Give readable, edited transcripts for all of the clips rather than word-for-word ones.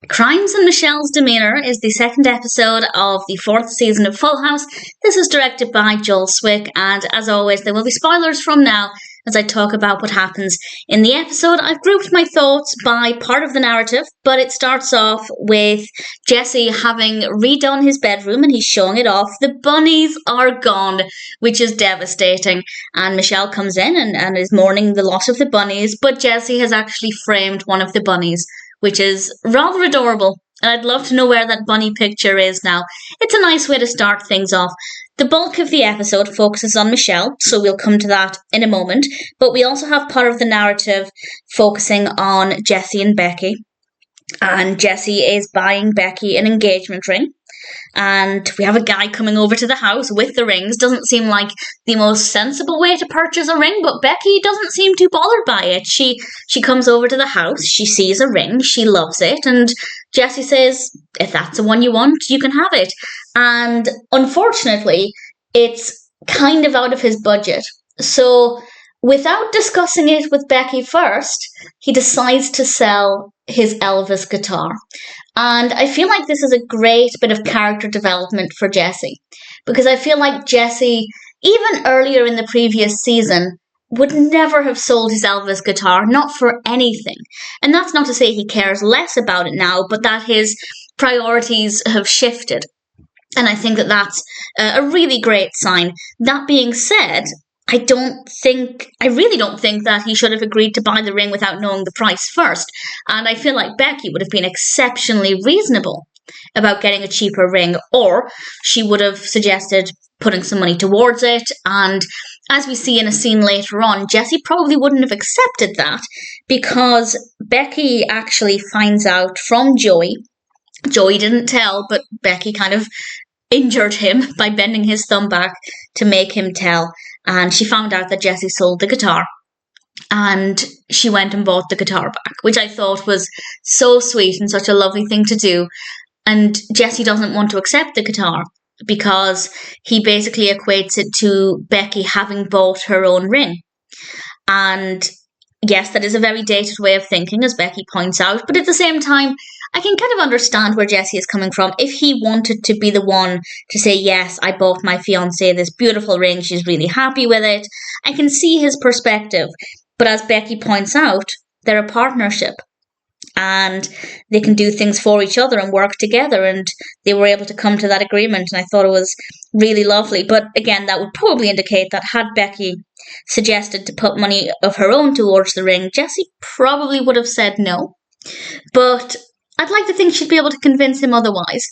Crimes in Michelle's Demeanor is the second episode of the fourth season of Full House. This is directed by Joel Zwick, and as always, there will be spoilers from now as I talk about what happens in the episode. I've grouped my thoughts by part of the narrative, but it starts off with Jesse having redone his bedroom and he's showing it off. The bunnies are gone, which is devastating. And Michelle comes in and is mourning the loss of the bunnies, but Jesse has actually framed one of the bunnies, which is rather adorable. And I'd love to know where that bunny picture is now. It's a nice way to start things off. The bulk of the episode focuses on Michelle, so we'll come to that in a moment. But we also have part of the narrative focusing on Jesse and Becky. And Jesse is buying Becky an engagement ring. And we have a guy coming over to the house with the rings. Doesn't seem like the most sensible way to purchase a ring, but Becky doesn't seem too bothered by it. She comes over to the house, she sees a ring, she loves it, and Jesse says, if that's the one you want, you can have it. And unfortunately, it's kind of out of his budget. So without discussing it with Becky first, he decides to sell his Elvis guitar. And I feel like this is a great bit of character development for Jesse. Because I feel like Jesse, even earlier in the previous season, would never have sold his Elvis guitar, not for anything. And that's not to say he cares less about it now, but that his priorities have shifted. And I think that that's a really great sign. That being said, I really don't think that he should have agreed to buy the ring without knowing the price first. And I feel like Becky would have been exceptionally reasonable about getting a cheaper ring, or she would have suggested putting some money towards it. And as we see in a scene later on, Jesse probably wouldn't have accepted that because Becky actually finds out from Joey. Joey didn't tell, but Becky kind of injured him by bending his thumb back to make him tell. And she found out that Jesse sold the guitar. And she went and bought the guitar back, which I thought was so sweet and such a lovely thing to do. And Jesse doesn't want to accept the guitar because he basically equates it to Becky having bought her own ring. And yes, that is a very dated way of thinking, as Becky points out. But at the same time, I can kind of understand where Jesse is coming from. If he wanted to be the one to say, yes, I bought my fiancée this beautiful ring, she's really happy with it, I can see his perspective. But as Becky points out, they're a partnership. And they can do things for each other and work together. And they were able to come to that agreement. And I thought it was really lovely. But again, that would probably indicate that had Becky suggested to put money of her own towards the ring, Jesse probably would have said no. But I'd like to think she'd be able to convince him otherwise.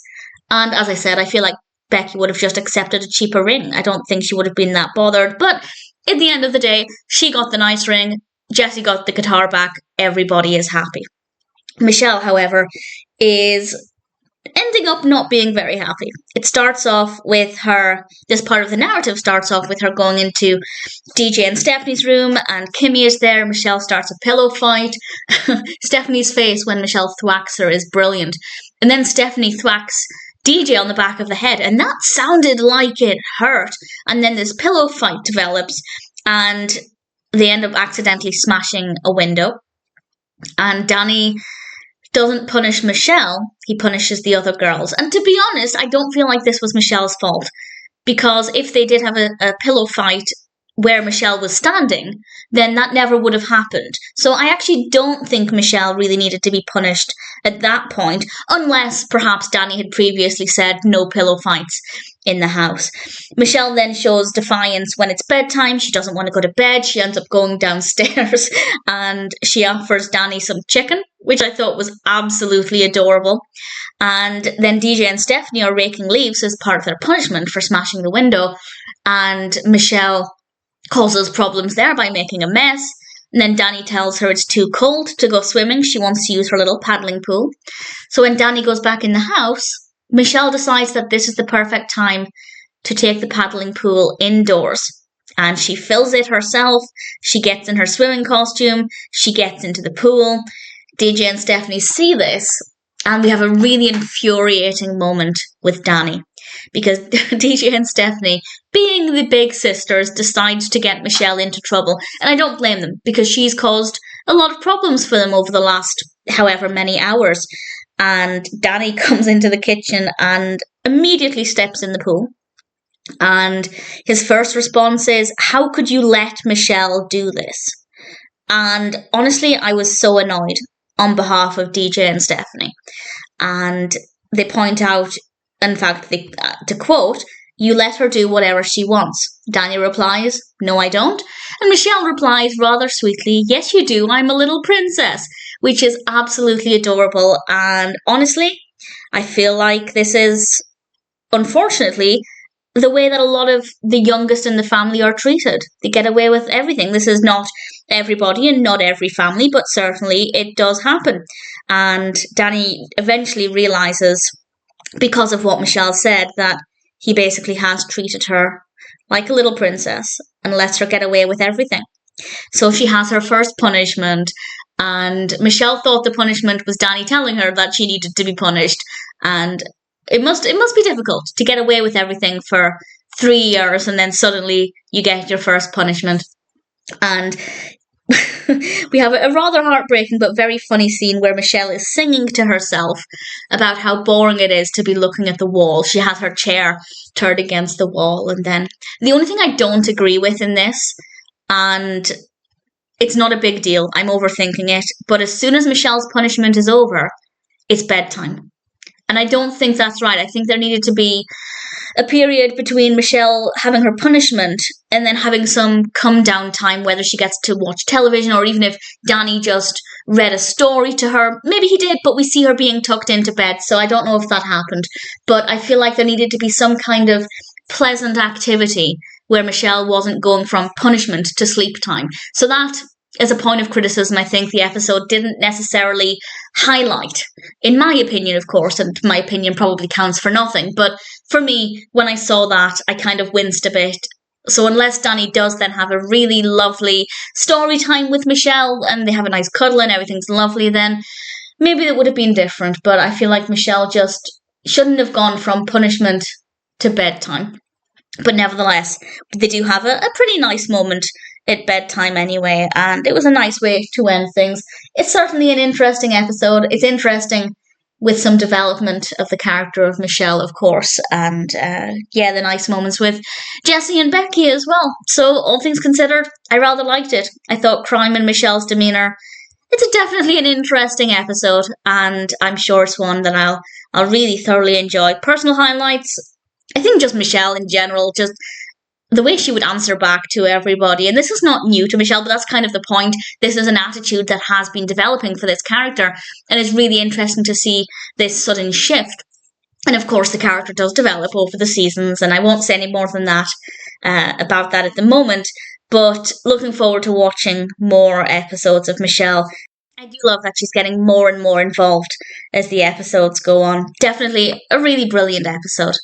And as I said, I feel like Becky would have just accepted a cheaper ring. I don't think she would have been that bothered. But at the end of the day, she got the nice ring. Jesse got the guitar back. Everybody is happy. Michelle, however, is ending up not being very happy. It starts off with her, this part of the narrative starts off with her going into DJ and Stephanie's room, and Kimmy is there. Michelle starts a pillow fight. Stephanie's face when Michelle thwacks her is brilliant. And then Stephanie thwacks DJ on the back of the head, and that sounded like it hurt. And then this pillow fight develops, and they end up accidentally smashing a window. And Danny doesn't punish Michelle, he punishes the other girls. And to be honest, I don't feel like this was Michelle's fault. Because if they did have a pillow fight where Michelle was standing, then that never would have happened. So I actually don't think Michelle really needed to be punished at that point, unless perhaps Danny had previously said no pillow fights in the house. Michelle then shows defiance when it's bedtime. She doesn't want to go to bed. She ends up going downstairs and she offers Danny some chicken, which I thought was absolutely adorable. And then DJ and Stephanie are raking leaves as part of their punishment for smashing the window. And Michelle causes problems there by making a mess. And then Danny tells her it's too cold to go swimming. She wants to use her little paddling pool. So when Danny goes back in the house, Michelle decides that this is the perfect time to take the paddling pool indoors. And she fills it herself. She gets in her swimming costume. She gets into the pool. DJ and Stephanie see this. And we have a really infuriating moment with Danny. Because DJ and Stephanie, being the big sisters, decides to get Michelle into trouble. And I don't blame them, because she's caused a lot of problems for them over the last however many hours. and Danny comes into the kitchen and immediately steps in the pool. And his first response is, "How could you let Michelle do this?" And honestly, I was so annoyed on behalf of DJ and Stephanie. And they point out, in fact, to quote, "You let her do whatever she wants." Danny replies, "No, I don't." And Michelle replies rather sweetly, "Yes, you do. I'm a little princess," which is absolutely adorable. And honestly, I feel like this is, unfortunately, the way that a lot of the youngest in the family are treated. They get away with everything. This is not everybody and not every family, but certainly it does happen. And Danny eventually realizes, because of what Michelle said, that he basically has treated her like a little princess and lets her get away with everything. So she has her first punishment, and Michelle thought the punishment was Danny telling her that she needed to be punished. And it must be difficult to get away with everything for 3 years and then suddenly you get your first punishment. And we have a rather heartbreaking but very funny scene where Michelle is singing to herself about how boring it is to be looking at the wall. She has her chair turned against the wall. And then the only thing I don't agree with in this, and it's not a big deal, I'm overthinking it, but as soon as Michelle's punishment is over, it's bedtime. And I don't think that's right. I think there needed to be a period between Michelle having her punishment and then having some come down time, whether she gets to watch television or even if Danny just read a story to her. Maybe he did, but we see her being tucked into bed, so I don't know if that happened. But I feel like there needed to be some kind of pleasant activity where Michelle wasn't going from punishment to sleep time. So that, as a point of criticism, I think the episode didn't necessarily highlight, in my opinion, of course, and my opinion probably counts for nothing, but for me, when I saw that, I kind of winced a bit. So unless Danny does then have a really lovely story time with Michelle and they have a nice cuddle and everything's lovely, then maybe it would have been different. But I feel like Michelle just shouldn't have gone from punishment to bedtime. But nevertheless, they do have a pretty nice moment at bedtime anyway, and it was a nice way to end things. It's certainly an interesting episode. It's interesting with some development of the character of Michelle, of course, and the nice moments with Jesse and Becky as well. So all things considered, I rather liked it. I thought Crime and Michelle's Demeanor, it's definitely an interesting episode, and I'm sure it's one that I'll really thoroughly enjoy. Personal highlights, I think just Michelle in general, just the way she would answer back to everybody. And this is not new to Michelle, but that's kind of the point. This is an attitude that has been developing for this character, and it's really interesting to see this sudden shift. And of course, the character does develop over the seasons, and I won't say any more than that about that at the moment, but looking forward to watching more episodes of Michelle. I do love that she's getting more and more involved as the episodes go on. Definitely a really brilliant episode.